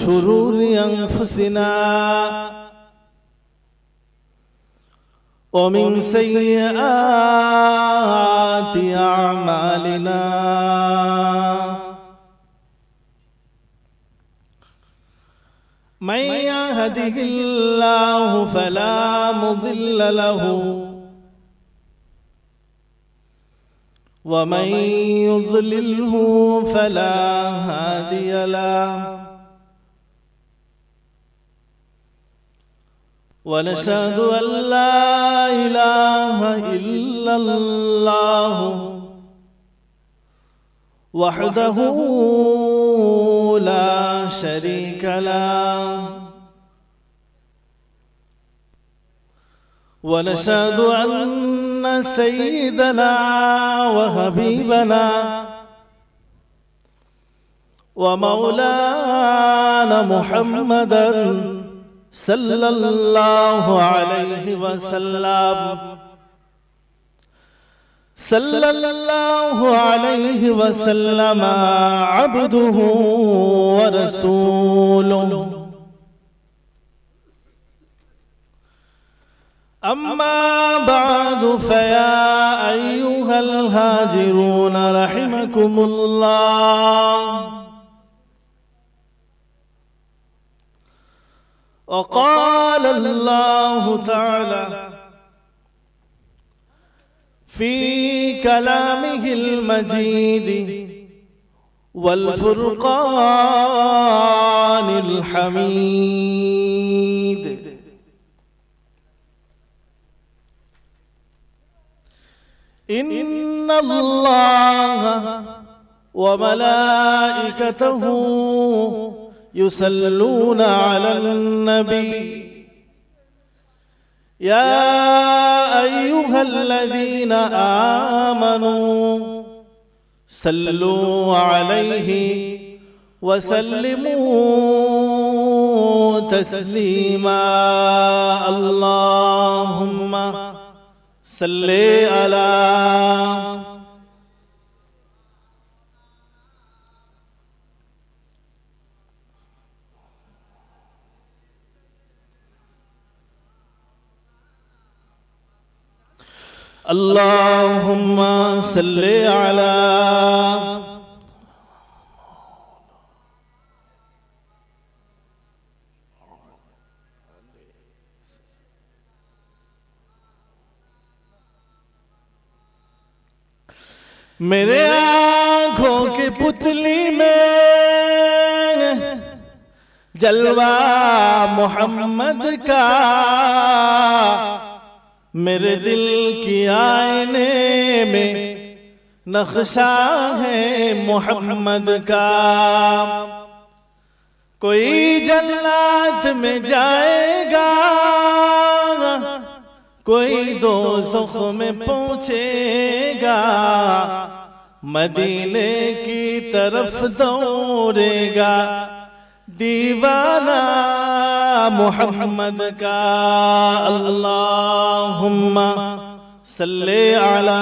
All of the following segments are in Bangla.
شرور أنفسنا ومن سيئات أعمالنا من يهده الله فلا مضل له ومن يضلله فلا هادي له ونشهد أن لا إله إلا الله وحده لا شريك له ونشهد أن سيدنا وحبيبنا ومولانا محمدا صلى الله عليه وسلم صلى الله عليه وسلم عبده ورسوله أما بعد فيا أيها الهاجرون رحمكم الله وقال الله تعالى في كلامه المجيد والفرقان الحميد إن الله وملائكته يصلون على النبي يا أيها الذين آمنوا صلوا عليه وسلموا تسليما اللهم صل على اللهم صل على मेरे आँखों की पुतली में जलवा मोहम्मद का मेरे दिल की आईने में नक्शा है मोहम्मद का कोई जन्नत में जाएगा कोई दोज़ख में पहुंचेगा मदीने की तरफ दौड़ेगा दीवाना मोहम्मद का अल्लाहुम्मा सल्ले अला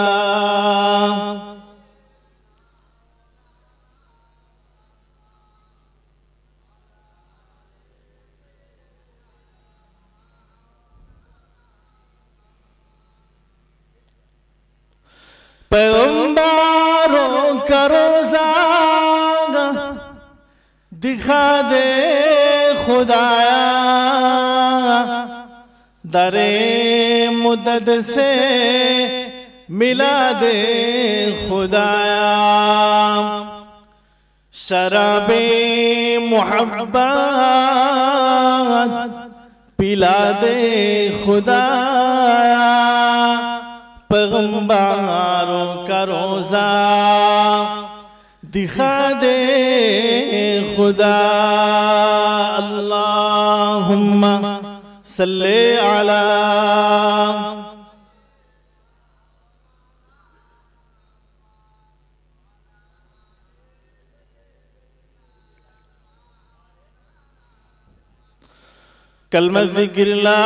पैगंबरों का रोज़ा दिखा दे खुदाया दरे मुदद से मिला दे खुदाया शराबे मोहब्बत पिला दे खुदाया पैगंबरों का रोज़ा दिखा दे खुदा अल्लाहुम्मा सल्ले अला कलमा ज़िक्र ला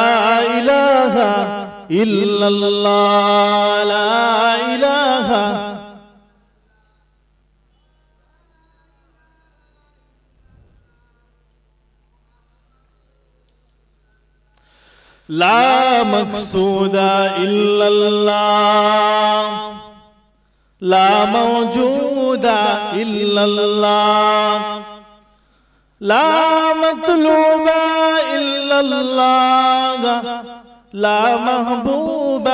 इलाहा इल्लल्लाह ला इलाहा لا مقصود إلا الله لا موجود إلا الله لا مطلوب إلا الله لا محبوب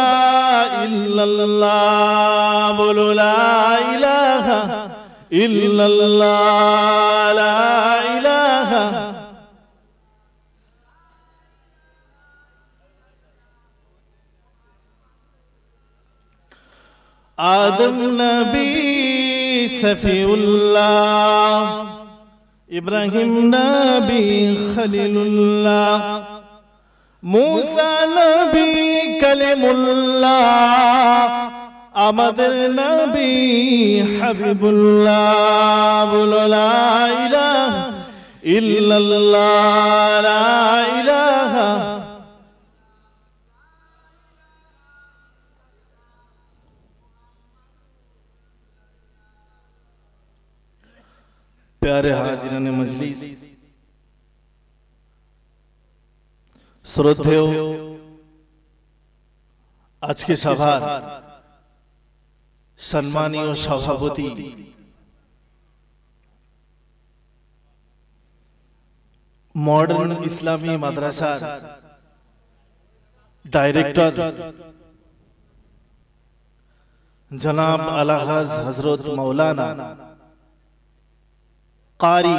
إلا الله بولو لا إله إلا الله لا إله आदम नबी सफीउल्लाह इब्राहिम नबी खलीलुल्लाह मूसा नबी कलीमुल्लाह আমাদের নবী হাবিবুল্লাহ বলো লা ইলাহা ইল্লাল্লাহ লা ইলাহা प्यारे हाजिराने मजलिस श्रद्धेय आज के सभार सम्मानीय सभापति मॉडर्न इस्लामी मद्रासा डायरेक्टर जनाब अलहाज हजरत मौलाना कारी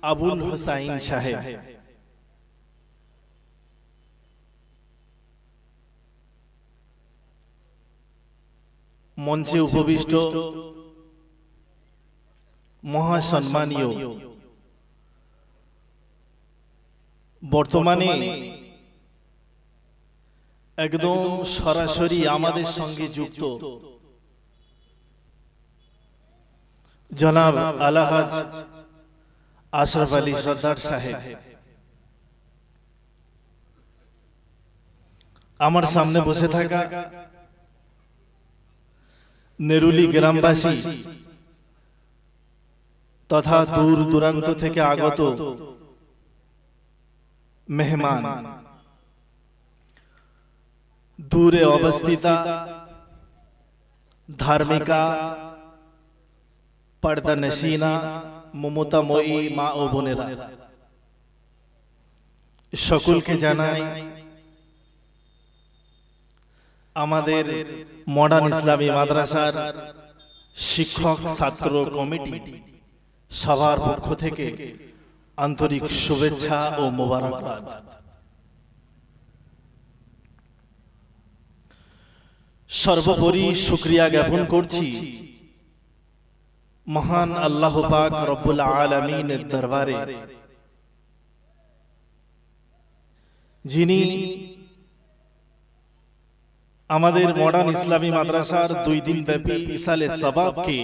अबुल हुसैन साहेब मंचे उपविष्ट महासम्मानीय बर्तमाने एकदम सरासरि आमादेर संगे जुक्त जनाब अलहाज आशरफ आली सरदार साहेब आमार सामने बसे थाका नेरुली ग्रामबासी तथा दूर दूरान्त थेके आगत मेहमान दूरे अवस्थिता धार्मिका पर्दा नशीना ममतामयी मा ओ बोनेरा सकलके जानाई आमादेर मॉडर्न इस्लामी माद्रासार शिक्षक छात्र कमिटी सभार पक्ष थेके आंतरिक शुभेच्छा ओ मोबारकबाद। सर्वोपरि शुक्रिया ज्ञापन करछि महान अल्लाह पाक रब्बुल आलामीनेर दरबारे जिनी आमादेर मॉडर्न इस्लामी माद्रासार 2 दिन व्यापी इसाले सबाब के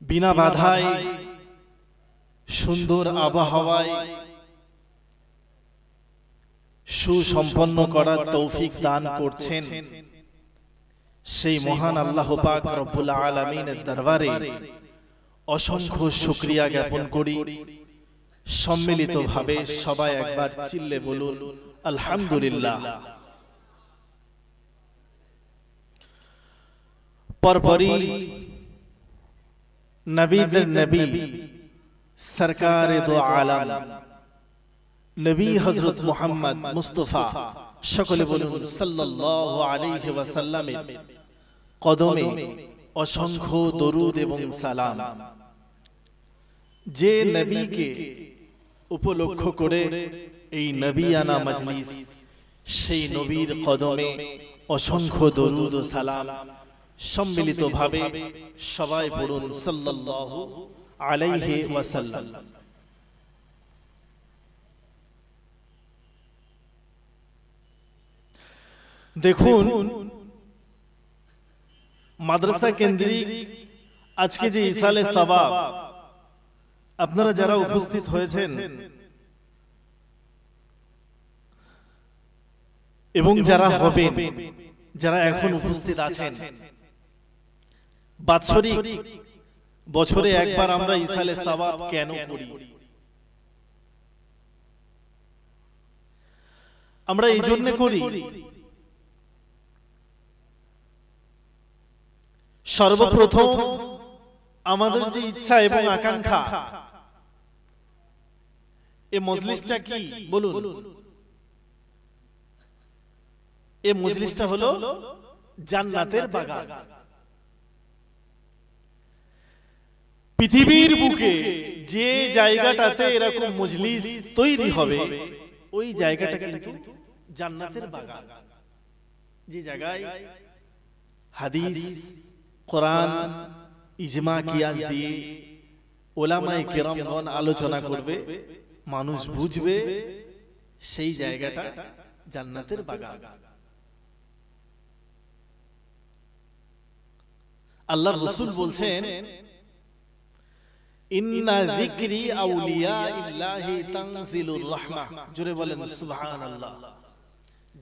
बिना बाधाय सुंदर आबहावाय सुसम्पन्न करार तौफिक दान करछेन सेई महान अल्लाह पाक रब्बुल आलामीनेर दरबारे असंख्य शुक्रिया ज्ञापन करी। सम्मिलित भावे सबाई एकबार चिल्ले बोलुन अल्हम्दुलिल्लाह। परपरी नबीদের नबी सरकार दो आलम नबी हजरत मुहम्मद मुस्तफा सकले बोलुन सल्लल्लाहु अलैहि वसल्लमेर कदमे असंख्य दरूद एवं सालाम। जे नबी के उपलक्ष्य करे এই নবিয়ানা মজলিস সেই নবীর কদমে অসংখ্য দরুদ ও সালাম সম্মিলিত ভাবে সবাই পড়ুন সাল্লাল্লাহু আলাইহি ওয়াসাল্লাম। দেখুন মাদ্রাসা কেন্দ্রিক আজকে যে ইসালে সওয়াব আপনারা যারা উপস্থিত হয়েছেন এবং যারা হবেন যারা এখন উপস্থিত আছেন বাৎসরিক বছরে একবার আমরা ইসালে সওয়াব কেন করি? আমরা এই জন্য করি, সর্বপ্রথম আমাদের যে ইচ্ছা এবং আকাঙ্ক্ষা, এই মজলিসটা কি বলুন? এই মজলিসটা হলো জান্নাতের বাগান। পৃথিবীর বুকে যে জায়গাটাতে এরকম মজলিস তৈরি হবে, ওই জায়গাটা কিন্তু জান্নাতের বাগান। যে জায়গায় হাদিস, কোরআন, ইজমা কিয়াস দিয়ে ওলামায়ে কেরামগণ আলোচনা করবে, মানুষ বুঝবে, সেই জায়গাটা জান্নাতের বাগান। আল্লাহর রাসূল বলছেন, ইন্না যিকরি আউলিয়াইল্লাহি তানজিলুর রাহমাহ। জোরে বলেন সুবহানাল্লাহ।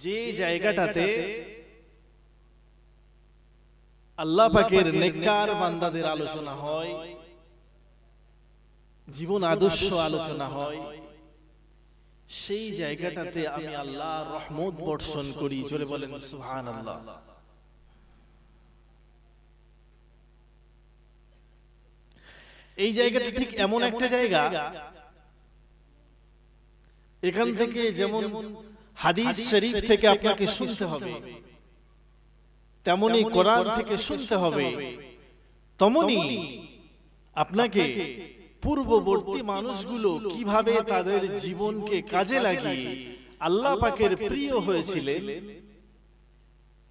যে জায়গাটাতে আল্লাহ পাকের নেককার বান্দাদের আলোচনা হয়, জীবন আদর্শ আলোচনা হয়, সেই জায়গাটাতে আমি আল্লাহর রহমত বর্ষণ করি। জোরে বলেন সুবহানাল্লাহ। এই জায়গাটা ঠিক এমন একটা জায়গা, এখান থেকে যেমন হাদিস শরীফ থেকে আপনাকে শুনতে হবে, তেমনি কোরআন থেকে শুনতে হবে, তেমনি আপনাকে পূর্ববর্তী মানুষগুলো কিভাবে তাদের জীবনকে কাজে লাগিয়ে আল্লাহ পাকের প্রিয় হয়েছিলেন,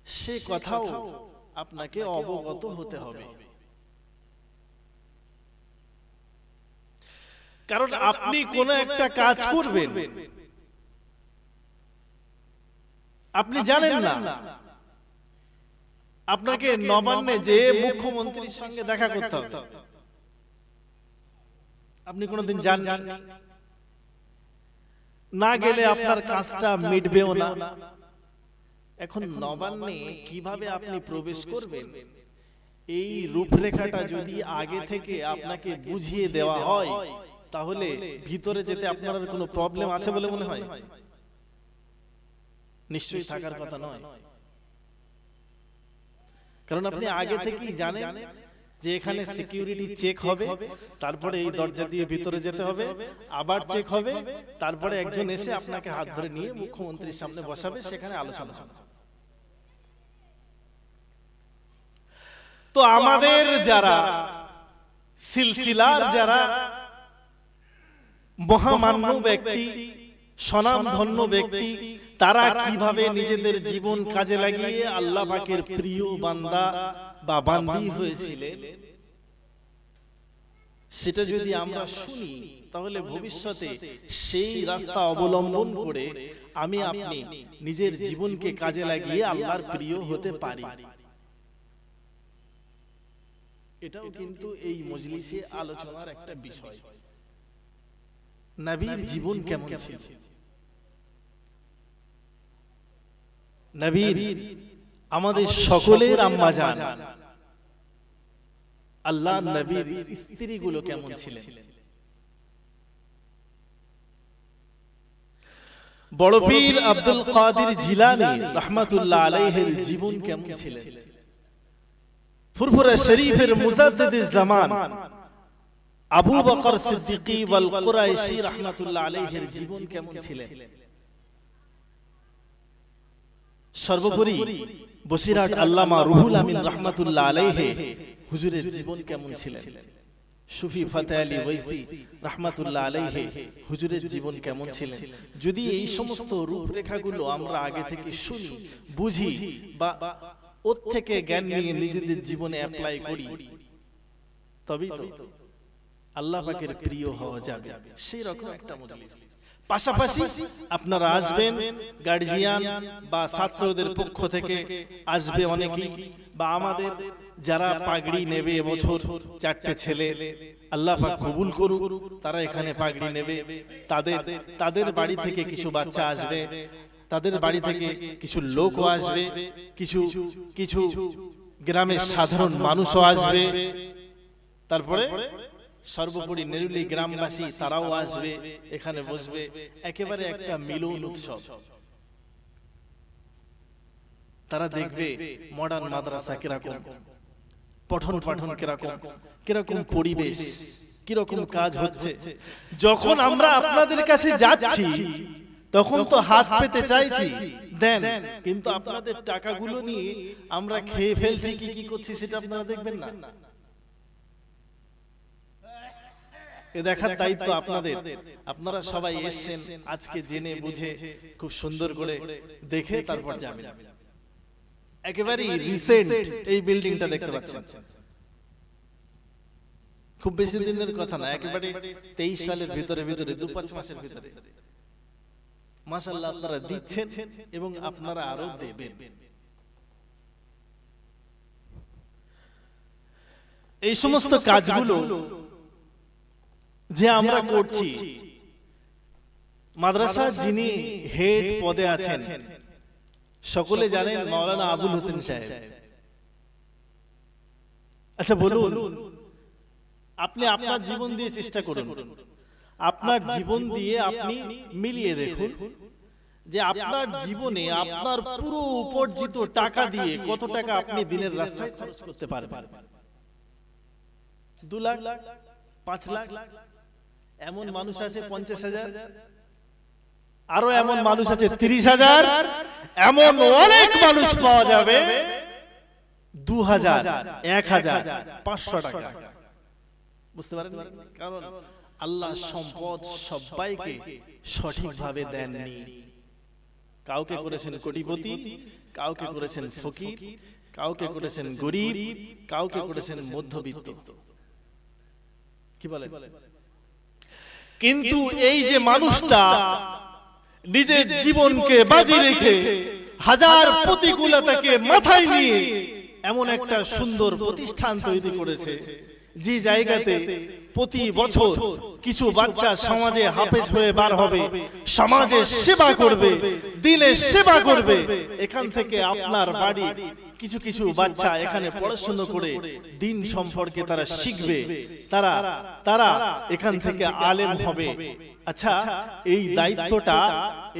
সে কথাও আপনাকে অবগত হতে হবে। কারণ আপনি কোন একটা কাজ করবেন, আপনি জানেন না, আপনাকে নবান্নে যে মুখ্যমন্ত্রীর সঙ্গে দেখা করতে হবে, আপনি কোনদিন জানেন না, গেলে আপনার কাজটা মিটবেও না। এখন নবান্নে কিভাবে আপনি প্রবেশ করবেন, এই রূপরেখাটা যদি আগে থেকে আপনাকে বুঝিয়ে দেওয়া হয়, তাহলে ভিতরে যেতে আপনার কোনো প্রবলেম আছে বলে মনে হয়? নিশ্চয়ই থাকার কথা নয়। কারণ আপনি আগে থেকেই জানেন যে এখানে সিকিউরিটি চেক হবে, তারপরে এই দরজা দিয়ে ভিতরে যেতে হবে, আবার চেক হবে, তারপরে একজন এসে আপনাকে হাত ধরে নিয়ে মুখ্যমন্ত্রীর সামনে বসাবে, সেখানে আলোচনা হবে। তো আমাদের যারা সিলসিলার যারা মহামান্য ব্যক্তি, স্বনামধন্য ব্যক্তি, তারা কিভাবে নিজেদের জীবন কাজে লাগিয়ে আল্লাহ পাকের প্রিয় বান্দা বা বান্দি হয়েছিলেন, সেটা যদি আমরা শুনি, তাহলে ভবিষ্যতে সেই রাস্তা অবলম্বন করে আমি আপনি নিজের জীবনকে কাজে লাগিয়ে আল্লাহর প্রিয় হতে পারি। এটাও কিন্তু এই মজলিসে আলোচনার একটা বিষয়। নবীর জীবন কেমন ছিল? নবীর আমাদের সকলের আম্মা জান, আল্লাহ নবীর স্ত্রীগুলো কেমন ছিলেন? বড় পীর আব্দুল কাদের জিলানী রাহমাতুল্লাহ আলাইহির জীবন কেমন ছিলেন? ফুরফুরা শরীফের মুজাদ্দিদ জামান আবু বকর সিদ্দিকী ওয়াল কুরাইশী রাহমাতুল্লাহ আলাইহির জীবন কেমন ছিলেন? সর্বোপরি বসিরহাট আল্লামা রুহুল আমিন রাহমাতুল্লাহ আলাইহি হুজুরের জীবন কেমন ছিলেন? সুফি ফাতে আলী ওয়াইসি রাহমাতুল্লাহ আলাইহি হুজুরের জীবন কেমন ছিলেন? যদি এই সমস্ত রূপরেখাগুলো আমরা আগে থেকে শুনি, বুঝি, বা ওর থেকে জ্ঞান নিয়ে নিজেদের জীবনে অ্যাপ্লাই করি, তবেই তো আল্লাহ পাকের প্রিয় হওয়া যাবে। সেই রকম একটা মজলিস। পাশাপাশি আপনারা আসবেন, গার্জিয়ান বা ছাত্রদের পক্ষ থেকে আসবে অনেকেই, বা আমাদের যারা পাগড়ি নেবে এবছর 4টে ছেলে, আল্লাহ পাক কবুল করুক, তারা এখানে পাগড়ি নেবে, তাদের বাড়ি থেকে কিছু বাচ্চা আসবে, তাদের বাড়ি থেকে কিছু লোকও আসবে, কিছু গ্রামের সাধারণ মানুষও আসবে, তারপরে সর্বোপরি নেরুলি গ্রামবাসী তারাও আসবে, এখানে বসবে, একেবারে একটা মিলন উৎসব। তারা দেখবে মডার্ন মাদ্রাসা কিরকম, পঠন পাঠন কিরকম, কিরকম পরিবেশ, কিরকম কাজ হচ্ছে। যখন আমরা আপনাদের কাছে যাচ্ছি তখন তো হাত পেতে চাইছি দেন, কিন্তু আপনাদের টাকাগুলো নিয়ে আমরা খেয়ে ফেলছি, কি কি করছি সেটা আপনারা দেখবেন না। এ দেখার দায়িত্ব আপনাদের। আপনারা সবাই এসেছেন আজকে জেনে বুঝে খুব সুন্দর করে দেখে তারপর যাবেন। একেবারে রিসেন্ট এই বিল্ডিংটা দেখতে পাচ্ছেন, খুব বেশি দিনের কথা না, একেবারে 23 সালের ভিতরে 2-5 মাসের ভিতরে মাশাআল্লাহ আপনারা দিচ্ছেন এবং আপনারা আরো দেবেন। এই সমস্ত কাজগুলো যে আমরা করছি, মাদ্রাসা যিনি হেড পদে আছেন সকলে জানেন মাওলানা আবুল হোসেন সাহেব। আচ্ছা বলুন, আপনি আপনার জীবন দিয়ে চেষ্টা করুন, আপনার জীবন দিয়ে আপনি মিলিয়ে দেখুন যে আপনার জীবনে আপনার পুরো উপার্জিত টাকা দিয়ে কত টাকা আপনি দিনের রাস্তায় খরচ করতে পারবেন। 2 লাখ, 5 লাখ, এমন মানুষ আছে 50,000, আরো এমন মানুষ আছে 30,000, এমন অনেক মানুষ পাওয়া যাবে 2,000, 1,000, 500 টাকা। বুঝতে পারেন? কারণ আল্লাহ সম্পদ সবাইকে সঠিকভাবে দেননি। কাউকে করেছেন কোটিপতি, কাউকে করেছেন ফকির, কাউকে করেছেন গরিব, কাউকে করেছেন মধ্যবিত্ত। কি বলে? কিন্তু এই যে মানুষটা নিজের জীবনকে বাজি রেখে হাজার প্রতিকূলতাকে মাথায় নিয়ে এমন একটা সুন্দর প্রতিষ্ঠান তৈরি করেছে, যে জায়গাতে প্রতি বছর কিছু বাচ্চা সমাজে হাফেজ হয়ে বার হবে, সমাজে সেবা করবে, দিলে সেবা করবে। এখান থেকে আপনার বাড়ি কিছু কিছু বাচ্চা এখানে পড়াশোনা করে দিন সম্পর্কে তারা শিখবে, তারা এখান থেকে আলেম হবে। আচ্ছা, এই দায়িত্বটা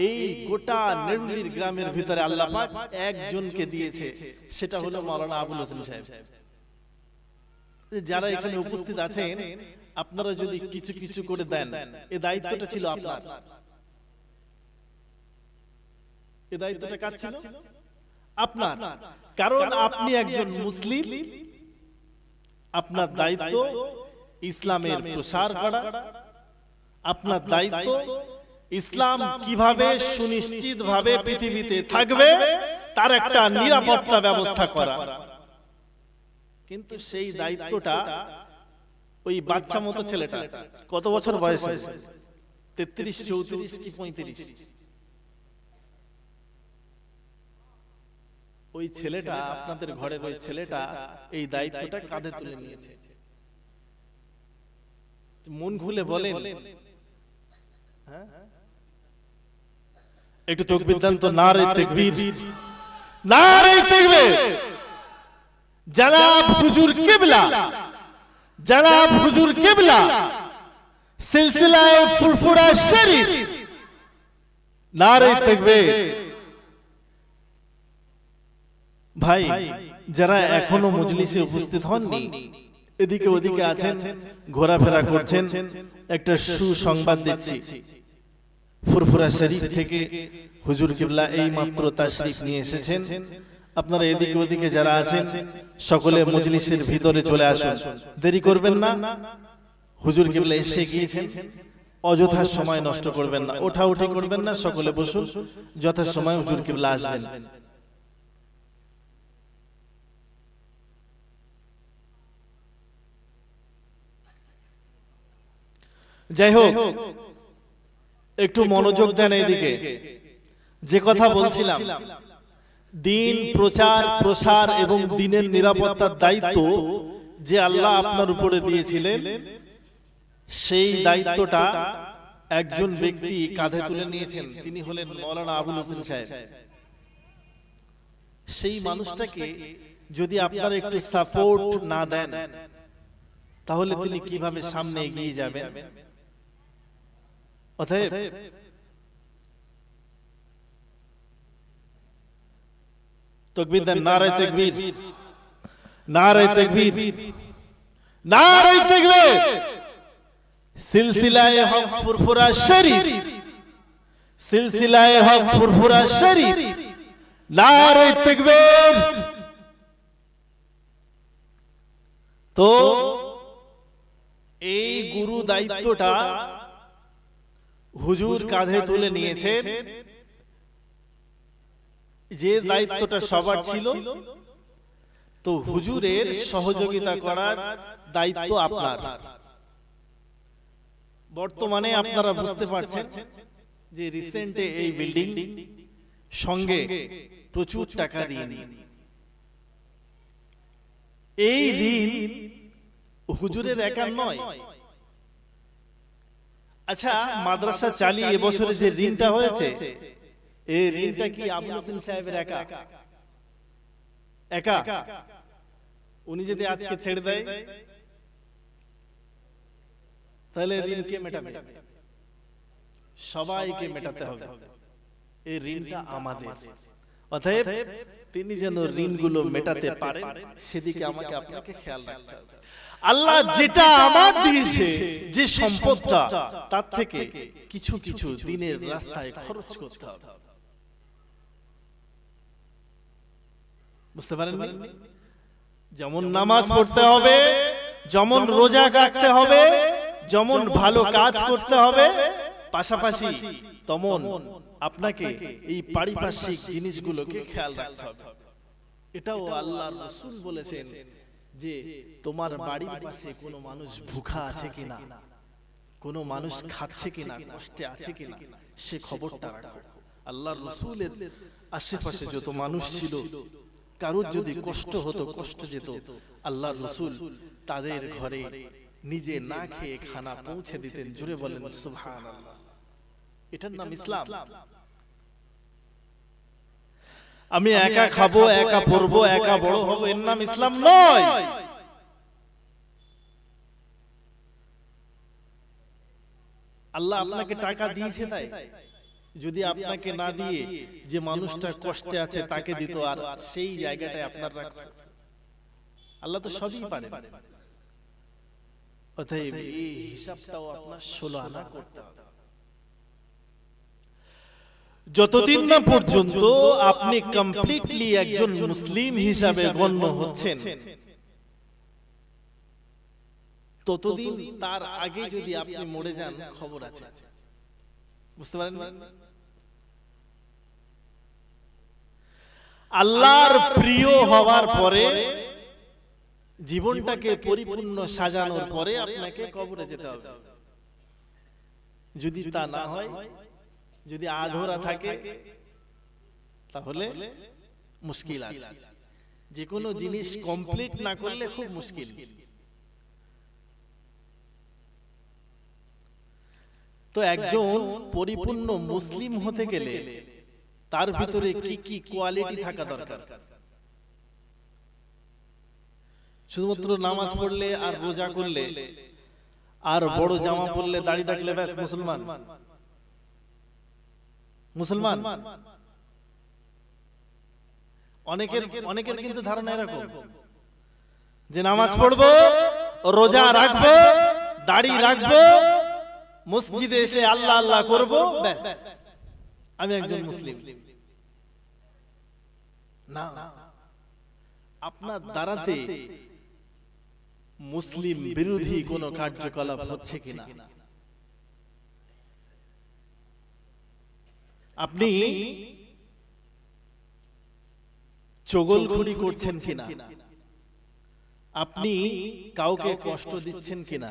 এই গোটা নেরুলির গ্রামের ভিতরে আল্লাহ পাক একজনকে দিয়েছে, সেটা হলো মাওলানা আবুল হোসেন সাহেব। যারা এখানে উপস্থিত আছেন, আপনারা যদি কিছু কিছু করে দেন, এই দায়িত্বটা ছিল আপনার। এই দায়িত্বটা কার ছিল? আপনার। কারণ আপনি একজন মুসলিম, আপনার দায়িত্ব ইসলামের প্রসার করা, আপনার দায়িত্ব ইসলাম কিভাবে সুনিশ্চিতভাবে পৃথিবীতে থাকবে তার একটা নিরাপত্তা ব্যবস্থা করা। কিন্তু সেই দায়িত্বটা ওই বাচ্চা মতো ছেলেটা, কত বছর বয়স? 33, 34 কি 35? ওই ছেলেটা, আপনাদের ঘরের ওই ছেলেটা এই দায়িত্বটা কাঁধে তুলে নিয়েছে। মন খুলে বলেন, একটু তাকবীর দেন তো। নারে তাকবীর, নারে তাকবীর। জনাব হুজুর কিবলা, জনাব হুজুর কিবলা সিলসিলায়ে ফুরফুরা শরীফ, নারে তাকবীর। ভাই, যারা এখনো মজলিসে উপস্থিত হননি, এদিকে ওদিকে আছেন, ঘোরাফেরা করছেন, একটা সুসংবাদ দিচ্ছি। ফুরফুরা শরীফ থেকে হুজুর কিবলা এই মাত্র তাশরীফ নিয়ে এসেছেন। আপনারা এদিকে ওদিকে যারা আছেন সকলে মজলিসের ভিতরে চলে আসুন, দেরি করবেন না। হুজুর কিবলা এসে গিয়েছেন, অযথা সময় নষ্ট করবেন না, ওঠাউঠি করবেন না, সকলে বসুন, যথা সময় হুজুর কিবলা আসবেন। যাই হোক, একটু মনোযোগ দেন এইদিকে। যে কথা বলছিলাম, দিন প্রচার প্রসার এবং দিনের নিরাপত্তার দায়িত্ব যে আল্লাহ আপনার উপরে দিয়েছিলেন, সেই দায়িত্বটা একজন ব্যক্তি কাঁধে তুলে নিয়েছেন, তিনি হলেন মাওলানা আবুল হোসেন সাহেব। সেই মানুষটাকে যদি আপনারা একটু সাপোর্ট না দেন, তাহলে তিনি কিভাবে সামনে এগিয়ে যাবেন? অতএব তাকবীর দেন, নারে তাকবীর, নারে তাকবীর, নারে তাকবীর। সিলসিলায়ে হক ফুরফুরা শরীফ, সিলসিলায়ে হক ফুরফুরা শরীফ, নারে তাকবীর। তো এই গুরু দায়িত্বটা হুজুর কাঁধে তুলে নিয়েছেন। যে দায়িত্বটা সবার ছিল, তো হুজুরের সহযোগিতা করার দায়িত্ব আপনার। বর্তমানে আপনারা বুঝতে পারছেন যে রিসেন্টে এই বিল্ডিং সঙ্গে প্রচুর টাকা ঋণ। এই ঋণ হুজুরের একার নয়। আচ্ছা, মাদ্রাসা চালিয়ে এবছরে যে ঋণটা হয়েছে, এই ঋণটা কি আবুল হোসেন সাহেবের একা? একা? উনি যদি আজকে ছেড়ে দেয় তাহলে ঋণ কে মেটাবে? সবাইকে মেটাতে হবে। এই ঋণটা আমাদের। অতএব তিনি যেন ঋণগুলো মেটাতে পারেন, সেদিকে আমাকে আপনাকে খেয়াল রাখতে হবে। আল্লাহ যেটা আমার দিয়েছে, যে সম্পদটা, তার থেকে কিছু কিছু দিনের রাস্তায় খরচ করতে হবে। বুঝতে পারেন? যেমন নামাজ পড়তে হবে, যেমন রোজা রাখতে হবে, যেমন ভালো কাজ করতে হবে, পাশাপাশি তেমন আপনাকে এই পারিপার্শ্বিক জিনিসগুলোকে খেয়াল রাখতে হবে। এটাও আল্লাহর রাসূল বলেছেন যে তোমার বাড়ির পাশে কোনো মানুষ ভুখা আছে কিনা, কোনো মানুষ খাচ্ছে কিনা, কষ্টে আছে কিনা, সে খবরটা রাখো। আল্লাহর রাসূলের আশেপাশে যত মানুষ ছিল, কারোর যদি কষ্ট হতো, কষ্ট যেত, আল্লাহর রাসূল তাদের ঘরে নিজে না খেয়ে খানা পৌঁছে দিতেন। জুড়ে বলেন সুবহানাল্লাহ। এটার নাম ইসলাম। আমি একা খাবো, একা পড়বো, একা বড় হব, এর নাম ইসলাম নয়। আল্লাহ আপনাকে টাকা দিয়েছে, তাই যদি আপনাকে না দিয়ে যে মানুষটা কষ্টে আছে তাকে দিত, আর সেই জায়গাটায় আপনার রাখত। আল্লাহ তো সবই পারে। অতএব এই হিসাবটাও আপনার 16 আনা করতে হবে। যতদিন না পর্যন্ত আপনি কমপ্লিটলি একজন মুসলিম হিসাবে গণ্য হচ্ছেন, ততদিন, তার আগে যদি আপনি মরে যান, খবর আছে। বুঝতে পারেন? আল্লাহর প্রিয় হওয়ার পরে, জীবনটাকে পরিপূর্ণ সাজানোর পরে আপনাকে কবরে যেতে হবে। যদি তা না হয়, যদি আধরা থাকে, তাহলে মুশকিল আছে। যে কোনো জিনিস কমপ্লিট না করলে খুব মুশকিল। তো একজন পরিপূর্ণ মুসলিম হতে গেলে তার ভিতরে কি কি কোয়ালিটি থাকা দরকার? শুধুমাত্র নামাজ পড়লে আর রোজা করলে আর বড় জামা পরলে, দাড়ি থাকলে ব্যাস মুসলমান? মুসলমান অনেকের কিন্তু ধারণা এরকম যে নামাজ পড়বো, রোজা রাখবো, দাড়ি রাখবো, মসজিদে এসে আল্লাহ আল্লাহ করবো, ব্যাস আমি একজন মুসলিম। না, আপনার দ্বারাতে মুসলিম বিরোধী কোন কার্যকলাপ হচ্ছে কিনা, আপনি চগলখড়ি করছেন কিনা, আপনি কাউকে কষ্ট দিচ্ছেন কিনা,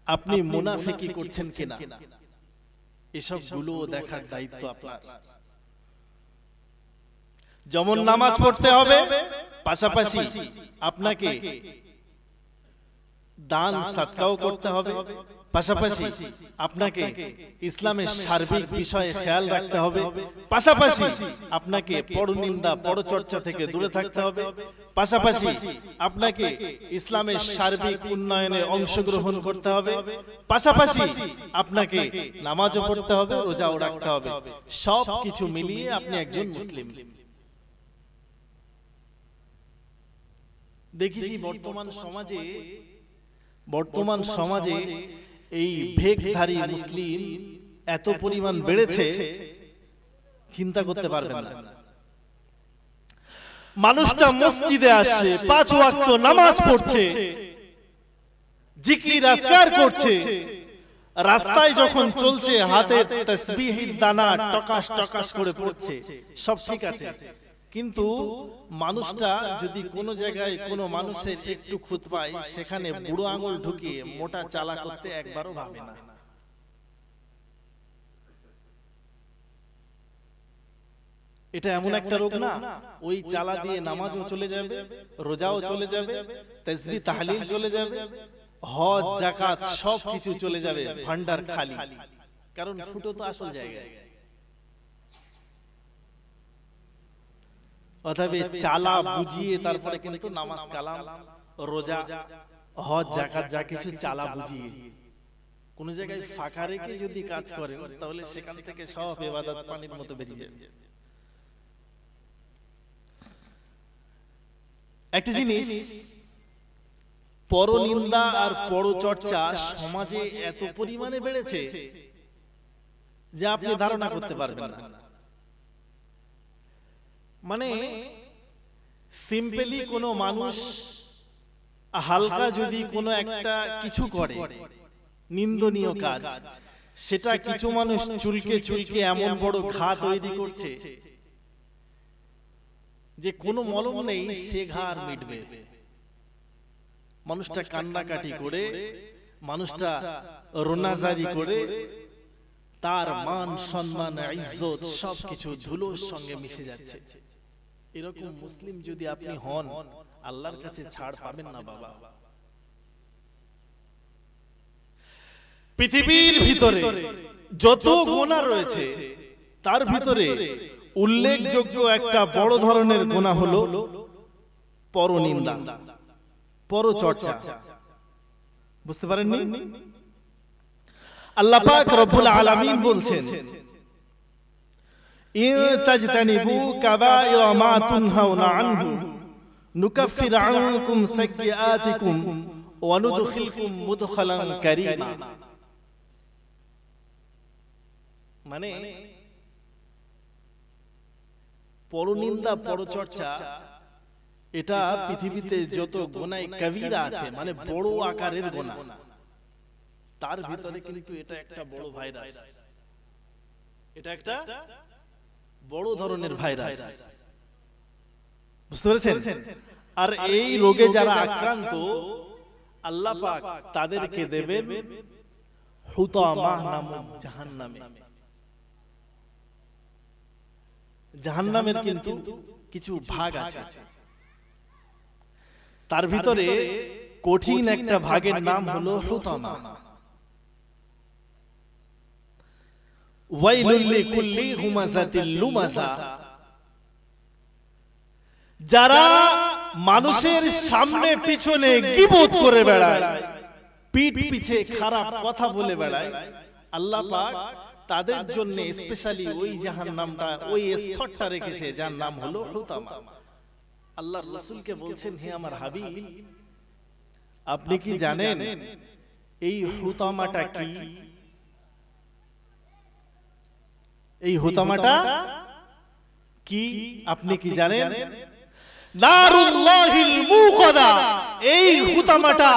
আপনি মুনাফিকি করছেন কিনা, এসব গুলো দেখার দায়িত্ব আপনার। যেমন নামাজ পড়তে হবে, পাশাপাশি আপনাকে দান সদকাও করতে হবে, পাশাপাশি আপনাকে ইসলামের সার্বিক বিষয়ে খেয়াল রাখতে হবে, পাশাপাশি আপনাকে পরনিন্দা পরচর্চা থেকে দূরে থাকতে হবে, পাশাপাশি আপনাকে ইসলামের সার্বিক উন্নয়নে অংশগ্রহণ করতে হবে, পাশাপাশি আপনাকে নামাজও পড়তে হবে, রোজাও রাখতে হবে। সব কিছু মিলিয়ে আপনি একজন মুসলিম। দেখেছি বর্তমান সমাজে এই ভেকধারী মুসলিম এত পরিমাণ বেড়েছে, চিন্তা করতে পারবেন না। মানুষটা মসজিদে আসে, 5 ওয়াক্ত নামাজ পড়ছে, জিকির আজকার করছে, রাস্তায় যখন চলছে হাতে তাসবিহের দানা টকাস টকাস করে পড়ছে, সব ঠিক আছে। কিন্তু মানুষটা যদি কোনো জায়গায় কোনো মানুষের একটু খুঁত পায়, সেখানে বুড়ো আঙুল ঢুকিয়ে মোটা চালা করতে একবারও ভাবে না। এটা এমন একটা রোগ না, ওই চালা দিয়ে নামাজও চলে যাবে, রোজাও চলে যাবে, তাসবিহ তাহলিল চলে যাবে, হজ যাকাত সব কিছু চলে যাবে, ভান্ডার খালি। কারণ ফুটো তো আসল জায়গায়। অতএব চালা বুঝিয়ে তারপরে কিন্তু নামাজ কালাম রোজা হজ যাকাত যা কিছু চালা বুঝিয়ে কোন জায়গায় ফাঁকা রেখে যদি কাজ করেন, তাহলে সেখান থেকে সব ইবাদত পানির মতো বেরিয়ে যাবে। একটা জিনিস, পরনিন্দা আর পরচর্চা সমাজে এত পরিমাণে বেড়েছে যে আপনি ধারণা করতে পারবেন না। মানে সিম্পলি কোনো মানুষ হালকা যদি কোনো একটা কিছু করে, নিন্দনীয় কাজ, সেটা কিছু মানুষ চুলকে চুলকে এমন বড় ঘা তৈরি করছে যে কোনো মলম নেই, সে ঘা আর মিটবে। মানুষটা কান্নাকাটি করে, মানুষটা রোনাজারি করে, তার মান সম্মান ইজ্জত সবকিছু ধুলোর সঙ্গে মিশে যাচ্ছে। এরকম মুসলিম যদি আপনি হন, আল্লাহর কাছে ছাড় পাবেন না বাবা। পৃথিবীর ভিতরে যত গুনাহ রয়েছে, তার ভিতরে উল্লেখযোগ্য একটা বড় ধরনের গুনাহ হলো পরনিন্দা, পরচর্চা। বুঝতে পারেননি? আল্লাহ পাক রব্বুল আলামিন বলছেন, ইন তাজতানিবু কাবাইরা মা তুনহাউনা আনহু নুকাফির আনকুম সাইয়্যাতিকুম ওয়া নুদখিলকুম মুদখালান কারীমা। মানে পরনিন্দা পরচর্চা এটা পৃথিবীতে যত গুনাহ কবিরা আছে, মানে বড় আকারের গুনাহ, তার ভিতরে কিন্তু এটা একটা বড় ভাইরাস, এটা একটা বড় ধরনের ভাইরাস। বুঝতে পেরেছেন? আর এই রোগে যারা আক্রান্ত, আল্লাহ পাক তাদেরকে দেবেন হুতামা নামক জাহান্নামে। জাহান্নামের কিন্তু কিছু ভাগ আছে, তার ভিতরে কঠিন একটা ভাগের নাম হলো হুতামা। ওয়াইলুল লিকুল্লি হুমাযাতিল লুমাযা। যারা মানুষের সামনে পিছনে গীবত করে বেড়ায়, পিঠ পিছে খারাপ কথা বলে বেড়ায়, আল্লাহ পাক তাদের জন্য স্পেশালি ওই জাহান্নামটা, ওই স্তরটা রেখেছে, যার নাম হলো হুতামা। আল্লাহর রাসূলকে বলছেন, হে আমার হাবিব, আপনি কি জানেন এই হুতামাটা কি? এই হুতামাটা কি আপনি কি জানেন? নারুল্লাহিল মুকাদা। এই হুতামাটা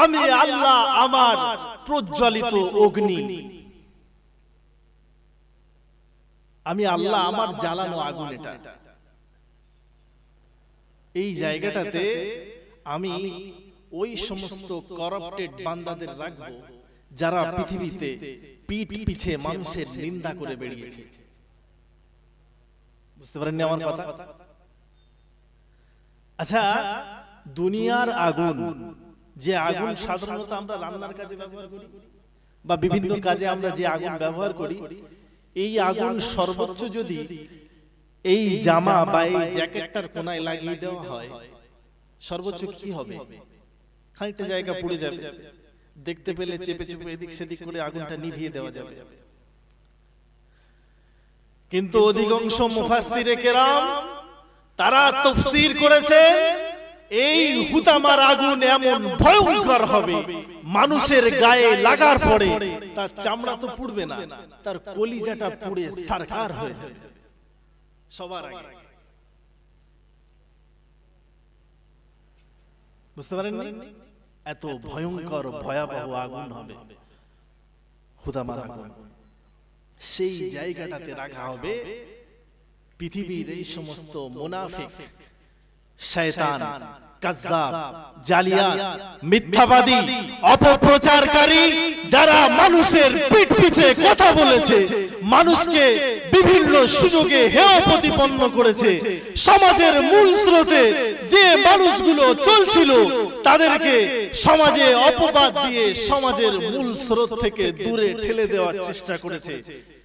আমি আল্লাহ আমার প্রজ্বলিত অগ্নি, আমি আল্লাহ আমার জ্বালানো আগুন। এটা এই জায়গাটাতে আমি ওই সমস্ত করাপ্টেড বান্দাদের রাখবো যারা পৃথিবীতে পিঠ পিছে মানুষের নিন্দা করে বেরিয়েছে। বুঝতে পারেননি আমার কথা? আচ্ছা, দুনিয়ার আগুন, যে আগুন সাধারণত আমরা রান্নার কাজে ব্যবহার করি বা বিভিন্ন কাজে আমরা যে আগুন ব্যবহার করি, এই আগুন সর্বোচ্চ যদি এই জামা বা এই জ্যাকেটটার কোনায় লাগিয়ে দেওয়া হয়, সর্বোচ্চ কি হবে? খানিকটা জায়গা পুড়ে যাবে, দেখতে পেলে চেপে চেপে এদিক সেদিক করে আগুনটা নিভিয়ে দেওয়া যাবে। কিন্তু অধিকাংশ মুফাসসিরে কেরাম তারা তাফসীর করেছে এই হুতামার আগুন এমন ভয়ঙ্কর হবে, মানুষের গায়ে লাগার পরে তার চামড়া তো পুড়বে না, তার কলিজাটা পুড়ে সারকার হয়ে যাবে সবার আগে। বুঝতে পারেন? এত ভয়ঙ্কর ভয়াবহ আগুন হবে হুতামার আগুন। সেই জায়গাটাতে রাখা হবে পৃথিবীর এই সমস্ত মুনাফিক, শয়তান, কাজ্জাব, জালিয়াত, মিথ্যাবাদী, অপপ্রচারকারী, যারা মানুষের পিঠ পিছে কথা বলেছে, মানুষকে বিভিন্ন সুযোগে হেয় প্রতিপন্ন করেছে, সমাজের মূল স্রোতে যে মানুষগুলো চলছিল তাদেরকে সমাজে অপবাদ দিয়ে সমাজের মূল স্রোত থেকে দূরে ঠেলে দেওয়ার চেষ্টা করেছে।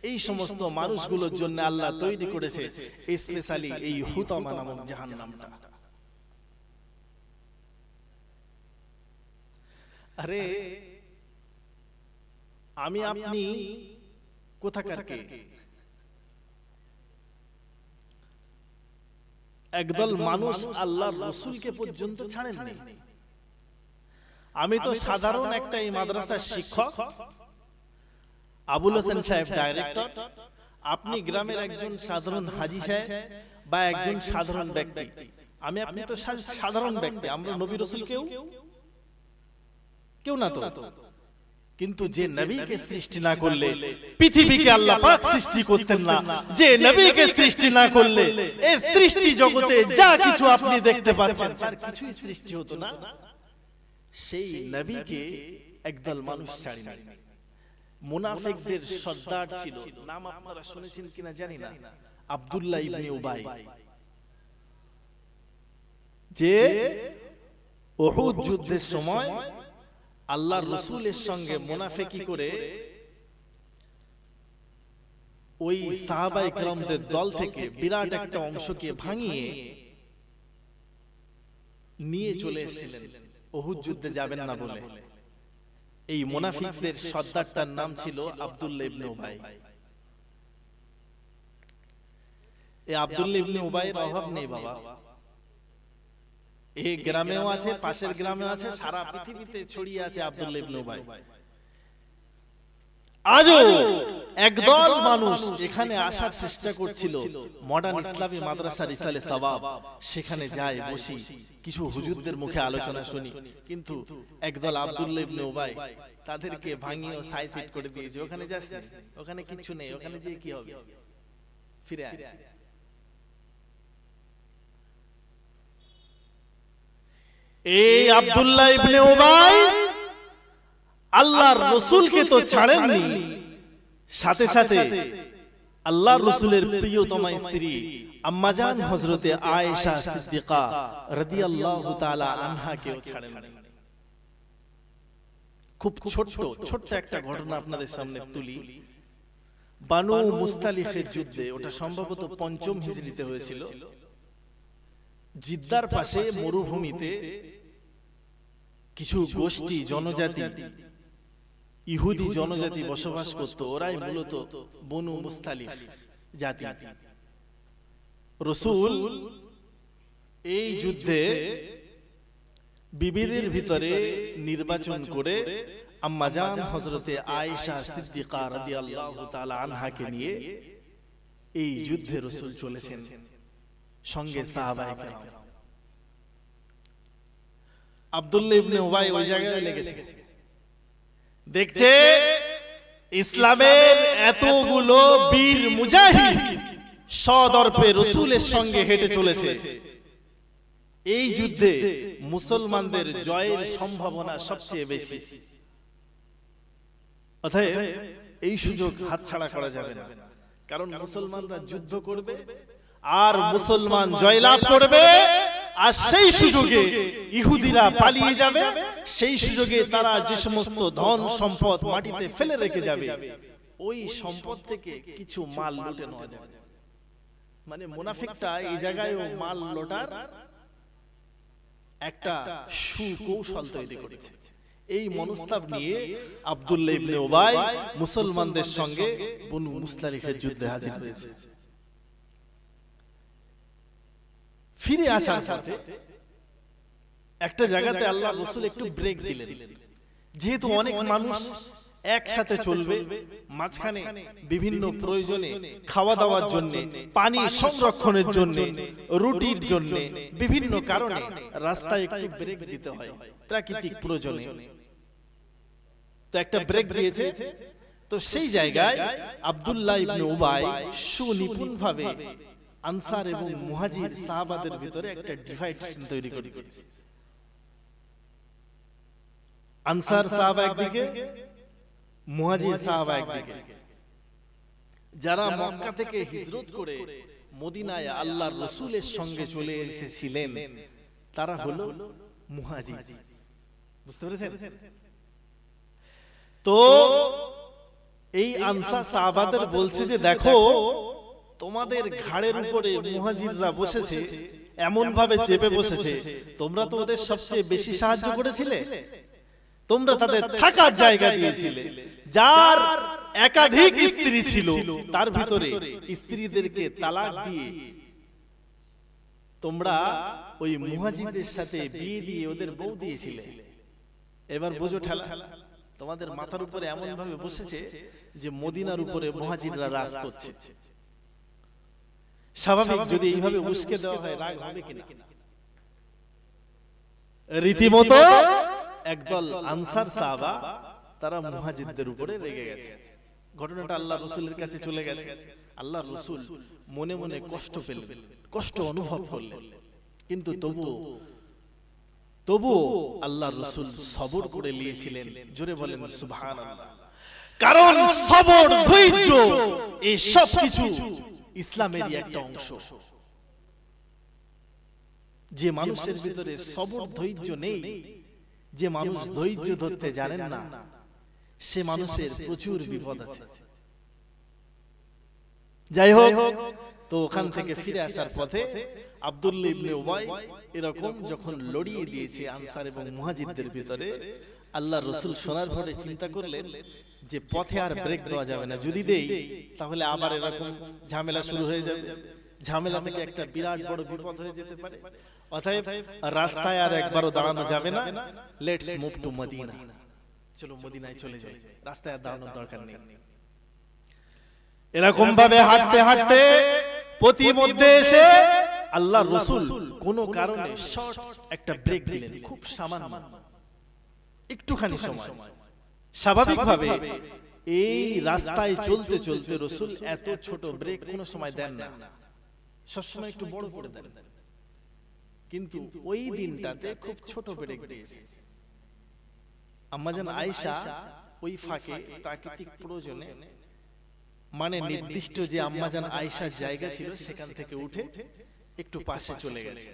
এই সমস্ত মানুষগুলোর জন্য আল্লাহ তৈরি করেছে স্পেশালি এই হুতামা নামক জাহান্নামটা। আরে আমি আপনি কোথাকার কে? একদল মানুষ আল্লাহর রাসূলকে পর্যন্ত ছাড়েননি। আমি তো সাধারণ একটা এই মাদ্রাসার শিক্ষক, আবুল হোসেন সাহেব ডাইরেক্টর, আপনি গ্রামের একজন সাধারণ হাজী সাহেব বা একজন সাধারণ ব্যক্তি। আমি আপনি তো সাধারণ ব্যক্তি, আমরা নবী রাসূল কেউ না তো। কিন্তু যে নবীকে সৃষ্টি না করলে পৃথিবীকে আল্লাহ পাক সৃষ্টি করতেন না, যে নবীকে সৃষ্টি না করলে এই সৃষ্টি জগতে যা কিছু আপনি দেখতে পাচ্ছেন তার কিছুই সৃষ্টি হতো না। সেই নবীকে একদল মানুষ ছাড়েনি। মুনাফিকদের সর্দার ছিল, নাম আপনারা শুনেছেন কিনা জানি না, আব্দুল্লাহ ইবনে উবাই, যে উহুদ যুদ্ধের সময় আল্লাহর রাসূলের সঙ্গে মুনাফিকি করে ওই সাহাবায়ে কেরামদের দল থেকে বিরাট একটা অংশকে ভাঙিয়ে নিয়ে চলে এসেছিলেন উহুদ যুদ্ধে যাবেন না বলে। এই মুনাফিকদের সর্দারটার নাম ছিল আব্দুল্লাহ ইবনে উবাই। এই আব্দুল্লাহ ইবনে উবাইয়ের অভাব নেই বাবা, এই গ্রামেও আছে, পাশের গ্রামেও আছে, সারা পৃথিবীতে ছড়িয়ে আছে আব্দুল্লাহ ইবনে উবাই। আজও একদল মানুষ এখানে আসার চেষ্টা করছিল, মডার্ন ইসলামী মাদ্রাসা রিসালে সওয়াব, সেখানে যায় বসি, কিছু হুজুরদের মুখে আলোচনা শুনি, কিন্তু একদল আব্দুল্লাহ ইবনে উবাই তাদেরকে ভাঙিয়ে সাইড করে দিয়েছে। ওখানে যাস না, ওখানে কিছু নেই, ওখানে যে কি হবে, ফিরে আয়। এই আব্দুল্লাহ ইবনে উবাই আল্লাহর রাসূলকে তো ছাড়েননি, সাথে সাথে আল্লাহর রাসূলের প্রিয়তমা স্ত্রী আম্মা জান হযরতে আয়েশা সিদ্দিকা রাদিয়াল্লাহু তাআলা আনহাকেও ছাড়েননি। খুব ছোট্ট একটা ঘটনা আপনাদের সামনে তুলি। বানু মুস্তালিফের যুদ্ধে, ওটা সম্ভবত ৫ম হিজরিতে হয়েছিল, জিদ্দার পাশে মরুভূমিতে কিছু গোষ্ঠী, জনজাতি, ইহুদি জনজাতি বসবাস করত। ওরাই মূলত বনু মুস্তালিফ জাতি। রাসূল এই যুদ্ধে বিবিদের ভিতরে নির্বাচন করে আম্মা জান হযরতে আয়েশা সিদ্দিকা রাদিয়াল্লাহু তাআলা আনহাকে নিয়ে এই যুদ্ধে রাসূল চলেছেন, সঙ্গে সাহাবায়ে কেরাম। আব্দুল্লাহ ইবনে উবাই ওই জায়গায় লেগেছে, দেখছে ইসলামের এতগুলো বীর মুজাহিদ সদর্পে রাসূলের সঙ্গে হেঁটে চলেছে। এই যুদ্ধে মুসলমানদের জয়ের সম্ভাবনা সবচেয়ে বেশি, অতএব এই সুযোগ হাতছাড়া করা যাবে না। কারণ মুসলমানরা যুদ্ধ করবে আর মুসলমান জয়লাভ করবে, আর সেই সুযোগে ইহুদিরা পালিয়ে যাবে, সেই সুযোগে তারা যে সমস্ত ধন সম্পদ মাটিতে ফেলে রেখে যাবে, ওই সম্পদ থেকে কিছু মাল লুটে নেওয়া যাবে। মানে মুনাফিকটা এই জায়গায় ও মাল লোটার একটা সুকৌশল তৈরি করেছে। এই মনস্তাব নিয়ে আব্দুল্লাহ ইবনে উবাই মুসলমানদের সঙ্গে বনু মুস্তালিফের যুদ্ধে হাজির হয়েছে। ফিরে আসার সাথে একটা জায়গাতে আল্লাহ রাসূল একটু ব্রেক দিলেন, যেহেতু অনেক মানুষ একসাথে চলবে, মাঝখানে বিভিন্ন প্রয়োজনে খাওয়া দাওয়ার জন্য, পানি সংরক্ষণের জন্য, রুটির জন্য, বিভিন্ন কারণে রাস্তায় একটু ব্রেক দিতে হয় প্রাকৃতিক প্রয়োজনে। তো একটা ব্রেক দিয়েছে। তো সেই জায়গায় আব্দুল্লাহ ইবনে উবাই সুনিপুণভাবে আনসার এবং মুহাজির সাহাবাদের ভিতরে একটা ডিভাইডেশন তৈরি করে দিয়েছে। আনসার সাহাবা একদিকে, মুহাজির সাহাবা একদিকে। যারা মক্কা থেকে হিজরত করে মদিনায় আল্লাহর রাসূলের সঙ্গে চলে এসেছিলেন তারা হলো মুহাজির। বুঝতে পেরেছেন? তো এই আনসার সাহাবাদের বলছে যে দেখো, তোমাদের ঘাড়ের উপরে মুহাজিররা বসেছে, এমন ভাবে চেপে বসেছে, তোমরা তো ওদের সবচেয়ে বেশি সাহায্য করেছিলে, তোমরা তাদের থাকার জায়গা দিয়েছিলে। যার একাধিক স্ত্রী ছিল তার ভিতরে স্ত্রীদেরকে তালাক দিয়ে তোমরা ওই মুহাজিরদের সাথে বিয়ে দিয়ে ওদের বউ দিয়েছিলে। এবার বোঝো ঠেলা, তোমাদের মাথার উপরে এমন ভাবে বসেছে যে মদিনার উপরে মুহাজিররা রাজ করছে। স্বাভাবিক যদি এইভাবে উস্কে দেওয়া হয় রাগ হবে কিনা? রীতিমতো একদল আনসার সাহাবা তারা মুহাজিরদের উপরে রেগে গেছে। ঘটনাটা আল্লাহর রাসূলের কাছে চলে গেছে। আল্লাহর রাসূল মনে মনে কষ্ট পেলেন, কষ্ট অনুভব করলেন, কিন্তু তবুও আল্লাহর রাসূল সবর করে নিয়েছিলেন। জোরে বলেন সুবহানাল্লাহ। কারণ সবর, ধৈর্য এই সব কিছু ইসলামেরই একটা অংশ। যে মানুষের ভিতরে সবর ধৈর্য নেই, যে মানুষ ধৈর্য ধরতে জানেন না, সে মানুষের প্রচুর বিপদ আছে। যাই হোক, তো ওখান থেকে ফিরে আসার পথে আব্দুল্লাহ ইবনে উবাই এরকম যখন লড়িয়ে দিয়েছে আনসার এবং মুহাজিরদের ভিতরে, আল্লাহর রাসূল শোনার পরে চিন্তা করলেন যে পথে আর ব্রেক দেওয়া যাবে না, যদি দেই তাহলে আবার এরকম ঝামেলা শুরু হয়ে যাবে, ঝামেলা থেকে একটা বিরাট বড় বিপদ হয়ে যেতে পারে। অতএব রাস্তায় আর একবারও দাঁড়ানো যাবে না, লেটস মুভ টু মদিনা, চলো মদিনায় চলে যাই, রাস্তায় আর দাঁড়ানোর দরকার নেই। এরকম ভাবে হাঁটতে হাঁটতে পথিমধ্যে এসে আল্লাহর রাসূল কোন কারণে শর্ট একটা ব্রেক দিলেন, খুব সামান্য একটুখানি সময়। স্বাভাবিকভাবে এই রাস্তায় চলতে চলতে রাসূল এত ছোট ব্রেক কোনো সময় দেন না, সব সময় একটু বড় করে দেন, কিন্তু ওই দিনটাতে খুব ছোট ব্রেক দিয়েছে। আম্মাজান আয়েশা ওই ফাঁকে প্রাকৃতিক প্রয়োজনে, মানে নির্দিষ্ট যে আম্মাজান আয়েশার জায়গা ছিল সেখান থেকে উঠে একটু পাশে চলে গেছে,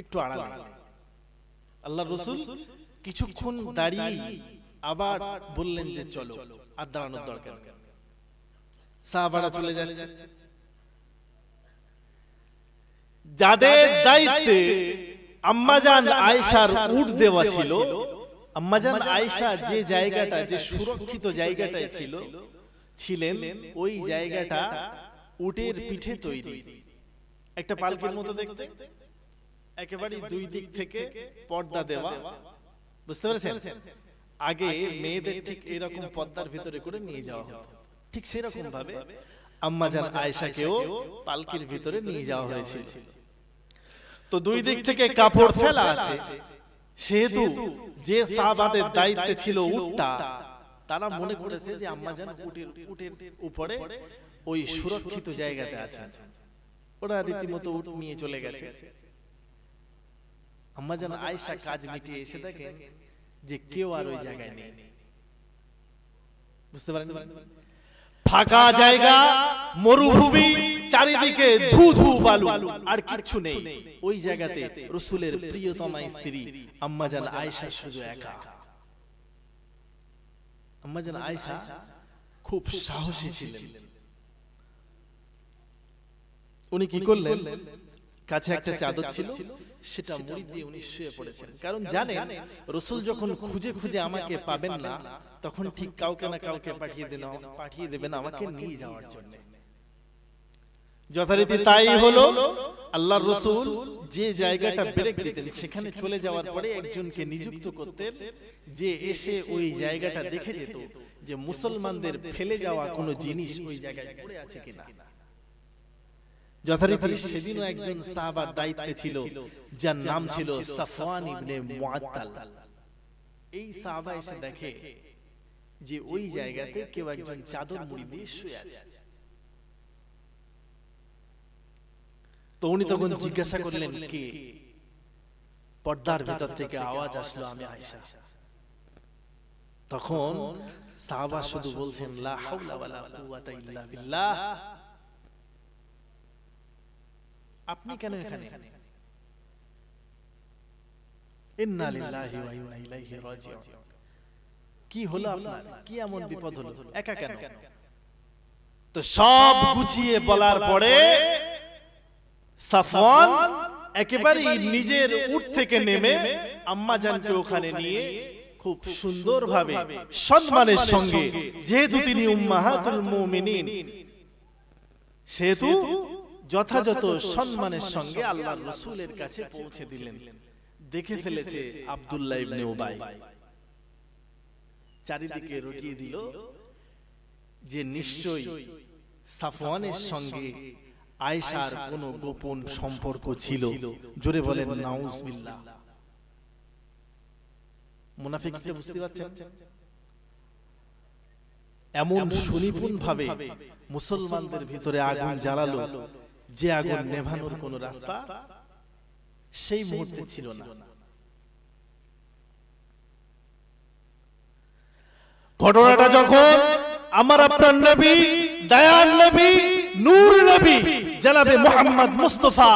একটু আড়ালে। আল্লাহর রাসূল কিছুক্ষণ দাঁড়িয়ে আবার বললেন যে চলো, আর দাঁড়ানোর দরকার নেই। সাহাবারা চলে যাচ্ছে। যাদের দায়িত্বে আম্মাজান আয়েশার উট দেওয়া ছিল, আম্মাজান আয়েশা যে জায়গাটা, যে সুরক্ষিত জায়গাটায় ছিলেন, ওই জায়গাটা উটের পিঠে তৈরি, একটা পালকির মতো দেখতে, একেবারে দুই দিক থেকে পর্দা দেওয়া। বুঝতে পেরেছেন? আগে মেয়েদের ঠিক এরকম পর্দার ভিতরে করে নিয়ে যাওয়া হতো, ঠিক সেরকম ভাবে আম্মাজান আয়েশাকেও পালকির ভিতরে নিয়ে যাওয়া হয়েছিল। তো দুই দিক থেকে কাপড় ফেলা আছে, সেহেতু যে সাহাবাদের দায়িত্বে ছিল উটটা, তারা মনে করেছে যে আম্মাজান উটের উপরে ওই সুরক্ষিত জায়গাতে আছে, ওরা রীতিমতো উট নিয়ে চলে গেছে। আম্মাজান আয়েশা কাজ মিটিয়ে এসে দেখেন যে কেউ আর ওই জায়গায় নেই। বুঝতে পারেন? ফাঁকা জায়গা, মরুভূমি, চারিদিকে ধু ধু বালু, আর কিছু নেই। ওই জায়গাতে রাসূলের প্রিয়তমা স্ত্রী আম্মাজান আয়েশা শুধু একা। আম্মাজান আয়েশা খুব সাহসী ছিলেন। উনি কি করলেন, কাছে একটা চাদর ছিল, সেটা মুড়ি দিয়ে উনি শুয়ে পড়েছেন। কারণ জানেন রাসূল যখন খুঁজে খুঁজে আমাকে পাবেন না, তখন ঠিক কাউকে না কাউকে পাঠিয়ে দেবেন আমাকে নিয়ে যাওয়ার জন্য। যথারীতি তাই হলো। আল্লাহর রাসূল যে জায়গাটা ব্রেক দিতেন সেখানে চলে যাওয়ার পরে একজনকে নিযুক্ত করতেন, যে এসে ওই জায়গাটা দেখে যেত যে মুসলমানদের ফেলে যাওয়া কোনো জিনিস ওই জায়গায় পড়ে আছে কিনা। যথারীতি সেদিনও একজন সাহাবার দায়িত্বে ছিল, যার নাম ছিল সাফওয়ান ইবনে মুআত্তাল। এই সাহাবা এসে দেখে যে ওই জায়গাতে কেউ একজন চাদর মুড়ি দিয়ে শুয়ে আছে। তো উনি তখন জিজ্ঞাসা করলেন, কে? পর্দার ভিতর থেকে আওয়াজ আসলো, আমি আয়েশা। তখন সাহাবা শুধু বলছেন, লা হাওলা ওয়ালা কুওয়াতা ইল্লা বিল্লাহ। আপনি কেন এখানে? ইন্না লিল্লাহি ওয়া ইন্না ইলাইহি রাজিউন। কি হলো আপনার? কি এমন বিপদ হলো? একা কেন? তো সব গুছিয়ে বলার পরে সাফওয়ান একেবারে নিজের উট থেকে নেমে আম্মা জানকে ওখানে নিয়ে খুব সুন্দরভাবে সম্মানের সঙ্গে, যেহেতু তিনি উম্মাহাতুল মুমিনিন, সেহেতু যথাযথ সম্মানের সঙ্গে আল্লাহর রাসূলের কাছে পৌঁছে দিলেন। দেখে ফেলেছে আব্দুল্লাহ ইবনে উবাই, চারিদিকে রটিয়ে দিল যে নিশ্চয়ই সাফওয়ানের সঙ্গে আয়েশার কোনো গোপন সম্পর্ক ছিল। জোরে বলেন নাউজুবিল্লাহ। মুনাফিকটা বুঝতে পারছেন? এমন সুনিপুণ ভাবে মুসলমানদের ভিতরে আগুন জ্বালালো যে আগুন নেভানোর কোনো রাস্তা সেই মুহূর্তে ছিল না। ঘটনাটা যখন আমার আপনার নবী, দয়াল নবী, নূর নবী জনাবে মুহাম্মদ মুস্তাফা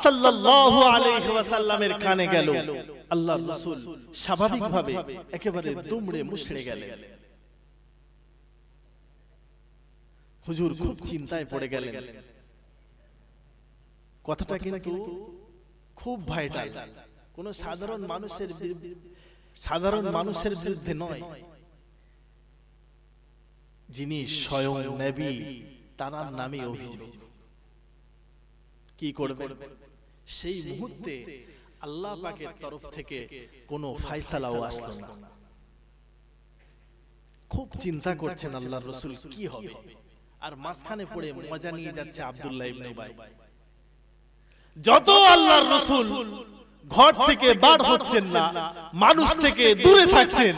সাল্লাল্লাহু আলাইহি ওয়াসাল্লামের কানে গেল, আল্লাহর রাসূল স্বাভাবিকভাবে একেবারে দুমড়ে মুচড়ে গেলেন। হুজুর খুব চিন্তায় পড়ে গেলেন। কথাটা কিন্তু খুব ভাইটাল, কোন সাধারণ মানুষের বিরুদ্ধে নয়, যিনি স্বয়ং নবী তার নামে অভিযোগ। কি করবেন? সেই মুহূর্তে আল্লাহ পাকের তরফ থেকে কোনো ফায়সালাও আসলো না। খুব চিন্তা করছেন আল্লাহর রাসূল কি হবে, আর মাঝখানে পড়ে মজা নিয়ে যাচ্ছে আব্দুল্লাহ ইবনে উবাই। যত আল্লাহর রাসূল ঘর থেকে বার হচ্ছেন না, মানুষ থেকে দূরে থাকছেন,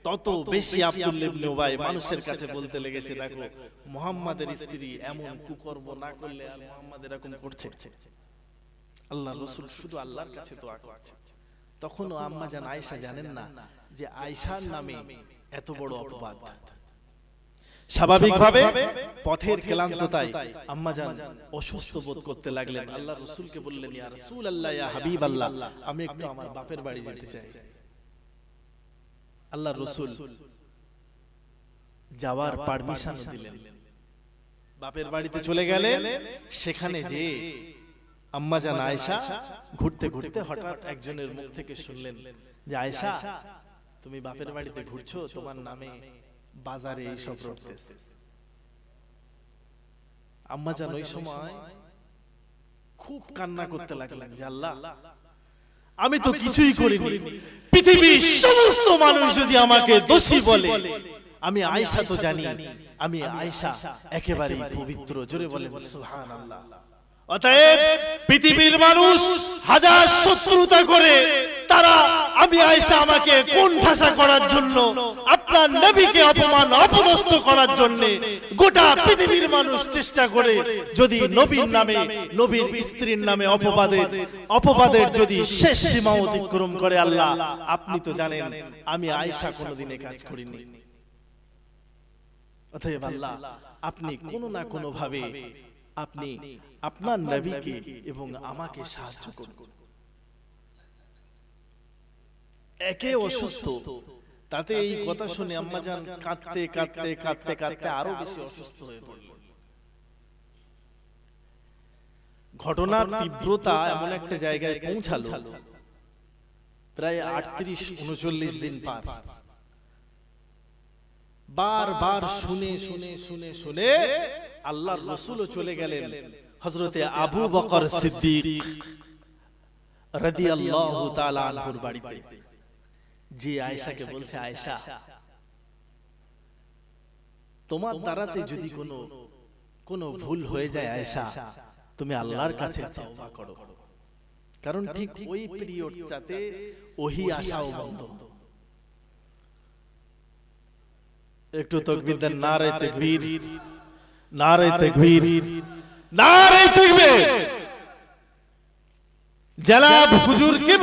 তত বেশি আব্দুল্লাহ ইবনে উবাই মানুষের কাছে বলতে লেগেছে, দেখো মুহাম্মাদের স্ত্রী এমন কুকর্ম না করলে আর মুহাম্মদ এরকম করছে। আল্লাহর রাসূল শুধু আল্লাহর কাছে দোয়া করছে। তখনও আম্মা জান আয়েশা জানেন না যে আয়েশার নামে এত বড় অপবাদ। স্বাভাবিকভাবে পথের ক্লান্ততায় আম্মা জান অসুস্থ বোধ করতে লাগলেন। আল্লাহর রাসূলকে বললেন, ইয়া রাসূলুল্লাহ, ইয়া হাবিবাল্লাহ, আমি একটু আমার বাপের বাড়ি যেতে চাই। আল্লাহর রাসূল যাওয়ার পারমিশন দিলেন, বাপের বাড়িতে চলে গেলেন। সেখানে যে আম্মা জান আয়েশা ঘুরতে ঘুরতে হঠাৎ একজনের মুখ থেকে শুনলেন যে, আয়েশা তুমি বাপের বাড়িতে ঘুরছো, তোমার নামে বাজারে এইসব রটতেছে। আম্মা জান ওই সময় খুব কান্না করতে লাগলেন যে, আল্লাহ আমি তো কিছুই করিনি, পৃথিবীর সমস্ত মানুষ যদি আমাকে দোষী বলে, আমি আয়েশা তো জানি আমি আয়েশা একেবারেই পবিত্র। জোরে বলেন সুবহানাল্লাহ। অতএব পৃথিবীর মানুষ হাজার শত্রুতা করে, তারা আমি আয়েশা আমাকে কোণঠাসা করার জন্য, আপনার নবীকে অপমান অপদস্থ করার জন্য গোটা পৃথিবীর মানুষ চেষ্টা করে, যদি নবীর নামে, নবীর স্ত্রীর নামে অপবাদের যদি শেষ সীমা অতিক্রম করে, আল্লাহ আপনি তো জানেন আমি আয়েশা কোনোদিন কাজ করিনি। অতএব আল্লাহ আপনি কোনো না কোনো ভাবে আপনি আপনার নবীকে এবং আমাকে সাহায্য করুন। একে অসুস্থ, তাতে এই কথা শুনে আম্মা জান কাঁদতে কাঁদতে কাঁদতে কাঁদতে আরো বেশি অসুস্থ হয়ে পড়লেন। ঘটনার তীব্রতা এমন একটা জায়গায় পৌঁছালো, প্রায় 38-39 দিন পার। বারবার শুনে শুনে শুনে শুনে আল্লাহর রাসূলও চলে গেলেন হযরতে আবু বকর সিদ্দিক রাদিয়াল্লাহু তাআলা আনহুর বাড়িতে, যে আয়েশাকে বলছে, আয়েশা তোমার দ্বারাতে যদি কোনো ভুল হয়ে যায় আয়েশা, তুমি আল্লাহর কাছে তওবা করো, কারণ ঠিক ওই পিরিয়ডটাতে ওহী আসাও বন্ধ। একটু তাকবীর দেন, নারে তাকবীর, নারে তাকবীর, নারে তাকবীর। জনাব হুজুর কি